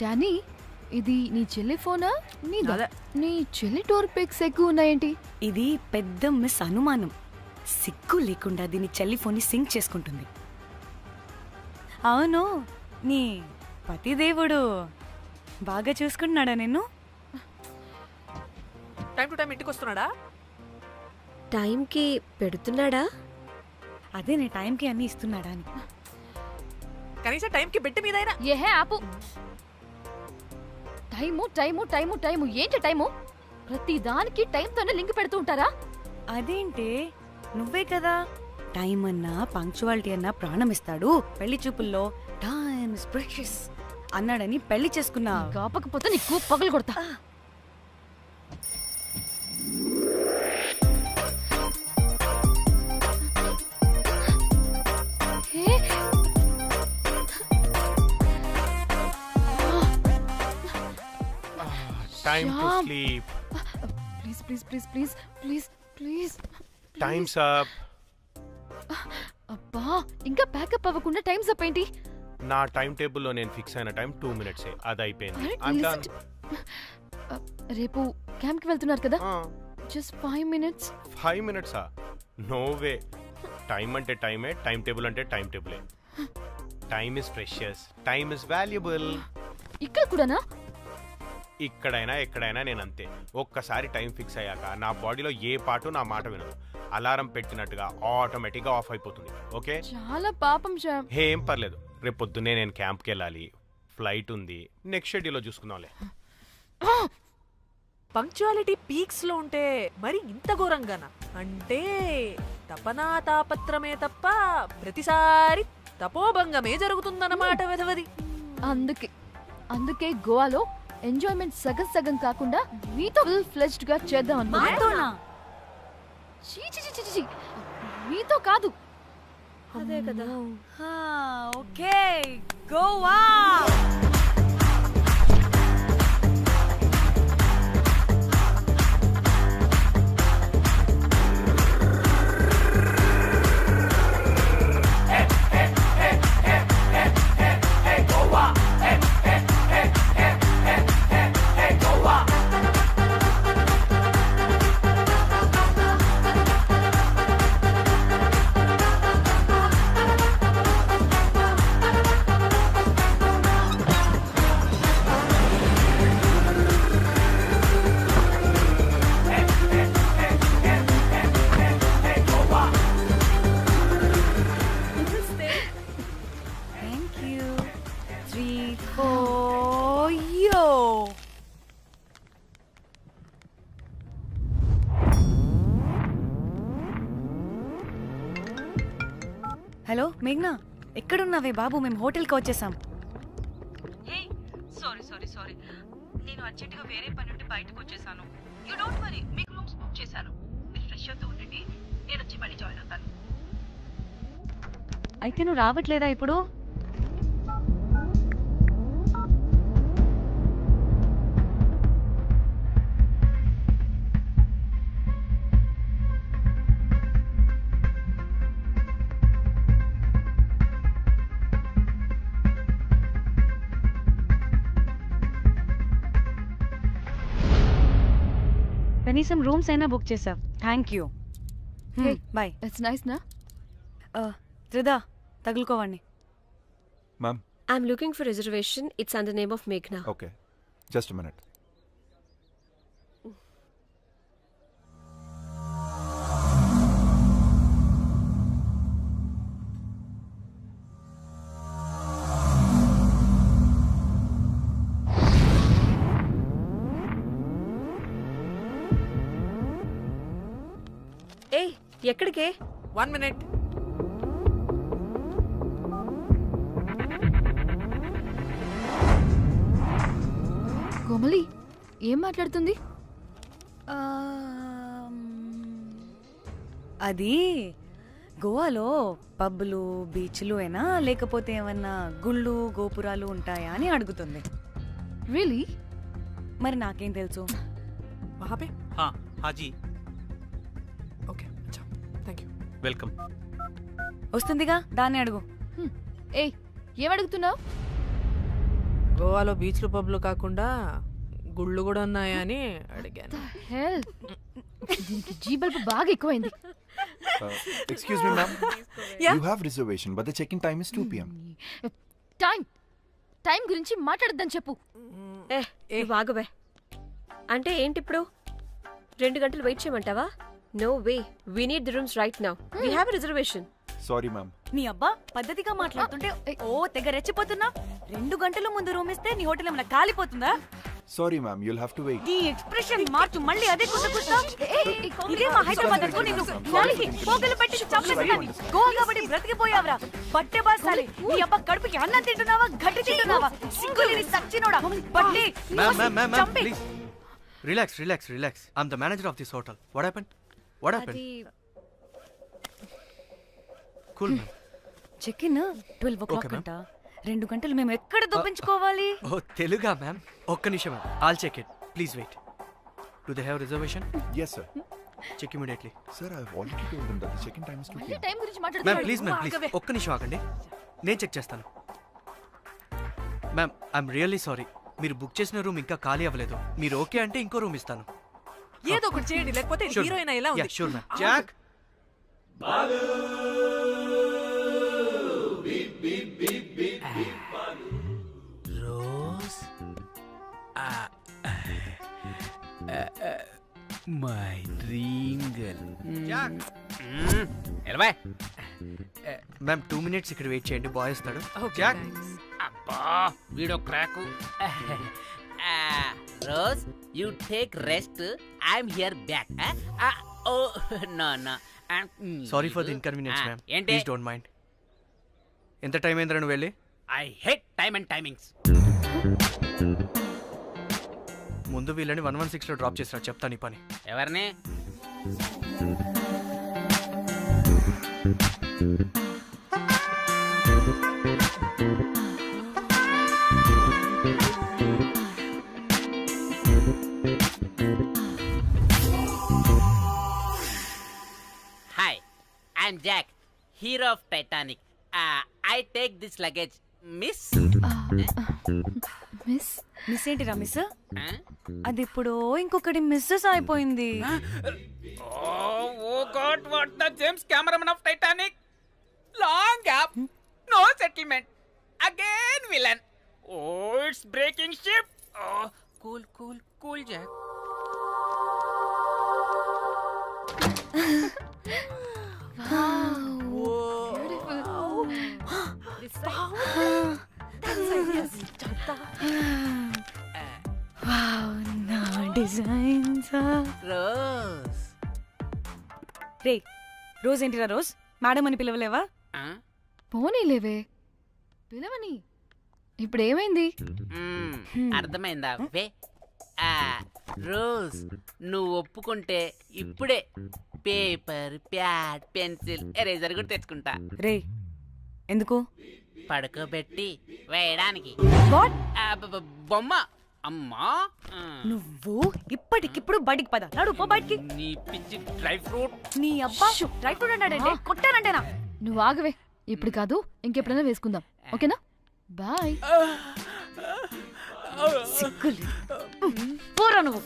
Danny, ఇది నీ చెల్లి ఫోనా? నీ చెల్లి టోర్ పిక్స్ ఎక్కువ ఉన్నాయేంటి? ఇది పెద్ద మిస్ అనుమానం. సిగ్గు లేకుండా దీని చెల్లి ఫోన్ని సింక్ చేసుకుంటుంది. అవును, నీ పతిదేవుడు బాగా చూసుకుంటున్నాడా నిన్ను? టైం టు టైం ఇంటికి వస్తున్నాడా? టైంకి పెడుతున్నాడా? అదే నీ టైంకి అన్ని ఇస్తున్నాడా అని. కనీసం టైంకి బెట్టి మీదైనా. ఏహే ఆపు. టైము టైము టైము టైము ఏంటి టైము? ప్రతి దానికి టైంతోనే లింక్ పెడుతూ ఉంటారా? అదేంటే, నువ్వే కదా టైం అన్నా పంక్చువాలిటీ అన్నా ప్రాణం ఇస్తాడు, పెళ్లి చూపుల్లో టైమ్ ఇస్ ప్రెషియస్ అన్నాడని పెళ్లి చేసుకున్నా. కాపకపోతే నీకు పగలు కొడతా. Time to sleep. Please. Time's up. అబ్బా, ఇంకా ప్యాకప్ అవ్వకుండా టైమ్స్ అప్ ఏంటి? నా టైం టేబుల్లో నేను ఫిక్స్ అయిన టైం 2 minutes. అది అయిపోయింది. రేపు క్యాంప్ కి వెళ్తున్నారు కదా? Just 5 minutes. 5 minutes? No way. Time అంటే టైమే, టైం టేబుల్ అంటే టైం టేబులే. Time is precious, time is valuable. ఇక్కడ కూడానా? ఇక్కడైనా ఎక్కడైనా నేను అంతే. ఒక్కసారి టైం ఫిక్స్ అయ్యాక నా బాడీలో ఏ పాటు నా మాట వినదు. అలారం పెట్టినట్టుగా ఆటోమేటిక్గా ఆఫ్ అయిపోతుంది. ఓకే, చాలా పాపం శ్యామ్. ఏం పర్లేదు, రేపు పొద్దున్నే నేను క్యాంప్కి వెళ్ళాలి, ఫ్లైట్ ఉంది. నెక్స్ట్ షెడ్యూల్లో చూసుకుందాంలే. పంక్చువాలిటీ పీక్స్ లో ఉంటే మరి ఇంత ఘోరంగానా? అంటే తపనా తాపత్రమే తప్ప ప్రతిసారి తపోభంగమే జరుగుతుందన్నమాట వెధవది. అందుకే గోవాలో ఎంజాయ్మెంట్ సగం సగం కాకుండా మీతో ఫుల్ ఫ్లెజ్డ్ గా చేద్దాం అనుకున్నా. మీతో కాదు. అదే కదా. ఓకే, గోవా. హలో మేఘ్నా, ఎక్కడున్నావే బాబు? మేము హోటల్కి వచ్చేసాం. సారీ, నేను అర్జెంటుగా వేరే పని నుండి బయటకు వచ్చేసాను. యూ డోంట్ వరీ, మీకు రూమ్స్ బుక్ చేశాను. మీరు ఫ్రెష్ అవుతూ ఉండండి, నేను వచ్చి మళ్ళీ జాయిన్ అవుతాను. అయితే నువ్వు రావట్లేదా ఇప్పుడు? కనీసం రూమ్స్ అయినా బుక్ చేసావు. Thank you. Bye. It's nice నా? త్రిదా, తగులుకోవండి. Ma'am. I'm looking for reservation. It's under name of Meghna. Okay. Just a minute. Hey, ఎక్కడికే? 1 minute. కోమలి ఏం మాట్లాడుతుంది? అది గోవాలో పబ్బులు బీచ్లు అయినా లేకపోతే ఏమన్నా గుళ్ళు గోపురాలు ఉంటాయా అని అడుగుతుంది. రియలీ? మరి నాకేం తెలుసు? वहाँ पे? हाँ जी. ओके, अच्छा, थैंक यू. वेलकम. వస్తుందిగా, దాన్ని అడుగు. ఏయ్, ఏం అడుగుతున్నావు? గోవాలో బీచ్లు పబ్లు కాకుండా గుళ్ళు కూడా ఉన్నాయా అని అడిగాను. హెల్ దీనికి జీ బల్బ్ బాగా ఎక్కువైంది. Excuse me, ma'am. Yeah? You have reservation, but the check-in time is 2 p.m. Time గురించి మాట్లాడద్దని చెప్పు. నువ్వు ఆగువే. అంటే ఏంటి ఇప్పుడు 2 గంటలు వెయిట్ చేయమంటావా? No way, we need the rooms right now. We have reservation. Sorry, ma'am. నీ అబ్బా పద్ధతిగా మాట్లాడుతుంటే ఓ తెగ రెచ్చిపోతున్నా. 2 గంటల ముందు రూమ్ ఇస్తే నీ హోటల్ ఏమైనా కాలిపోతుందా? Sorry, ma'am. You'll have to wait. నీ ఎక్స్ప్రెషన్ మార్చు, మళ్ళీ అదే కుసకుస్తా. ఇదే మా హైదరాబాద్ అనుకో, నిన్ను నాలికి పోగలు పెట్టి చంపేస్తాను. గోవా కాబట్టి బ్రతికిపోయావరా బట్టే బాసాలి. నీ అబ్బా కడుపుకి అన్నం తింటున్నావా, గడ్డి తింటున్నావా? సింగులేని సచ్చినోడా బట్టే. Ma'am, please. Relax. I'm the manager of this hotel. What happened? అది Cool, ma'am. Check in 12 o'clock Okay, ma'am. అంట. 2 గంటలు మేము ఎక్కడ దొప్పించుకోవాలి? Oh, తెలుగా ma'am? ఒక్క నిమిషం ma'am. I'll check it. Please wait. Do they have reservation? Yes, sir. Check immediately. Sir, I've already told them that the check-in time is 2 p.m. Time గురించి ma'am మాట్లాడుతున్నాడు. Please ఒక్క నిమిషం ఆగండి. నేను చెక్ చేస్తాను. Ma'am I'm really sorry. మీరు book చేసిన room ఇంకా ఖాళీ అవ్వలేదు. మీరు ఓకే అంటే ఇంకో రూమ్ ఇస్తాను. ఏదో ఒకటి చేయండి, లేకపోతే హీరోయిన్ ఎలా ఉంది? Sure ma'am. Jack Rose my dream girl. Jack ఎలవా మ్యామ్ 2 minutes ఇక్కడ వెయిట్ చేయండి. బాయ్ వస్తాడు. Okay, Jack thanks. అబ్బా వీడో క్రాకు. Rose you take rest, I'm here back. Oh no sorry for the inconvenience ma'am. ఏంటి? Please don't mind. ఎంత time అయిందిరా నువ్వు వెళ్ళి? I hate time and timings. ముందు వీళ్ళని 116లో డ్రాప్ చేసినా చెప్తాను ఈ పని. ఎవరిని? Hi, I'm Jack, hero of Titanic. I take this luggage miss. Miss ఏంటిరా మిస్? అది ఇప్పుడు ఇంకొకటి మిస్సెస్ అయిపోయింది. Oh God, what the James cameraman of Titanic. Long gap, no settlement, again villain. Oh it's breaking ship. Cool cool cool Jack. Rose రే Rose ఏంటిరా Rose? Madam అని పిలవలేవా? పోనీలేవే పిలవని. ఇప్పుడు ఏమైంది? అర్థమైందా? వే రోజ్, నువ్వు ఒప్పుకుంటే ఇప్పుడే పేపర్, ప్యాడ్, పెన్సిల్, ఎరేజర్ కూడా తెచ్చుకుంటా. రే ఎందుకు? పడుకోబెట్టి వేయడానికి. వాట్? బొమ్మ. అమ్మా, నువ్వు ఇప్పటికిప్పుడు బయటికి పద. నడు పో బయటికి. నీ పిచ్చి డ్రై ఫ్రూట్. నీ అబ్బా డ్రై ఫ్రూట్ అన్నాడంటే కొట్టానంటేనా? నువ్వు ఆగవే. ఇప్పుడు కాదు, ఇంకెప్పుడైనా వేసుకుందాం. ఓకేనా? బాయ్. సిగ్గులు పోరా నువ్వు.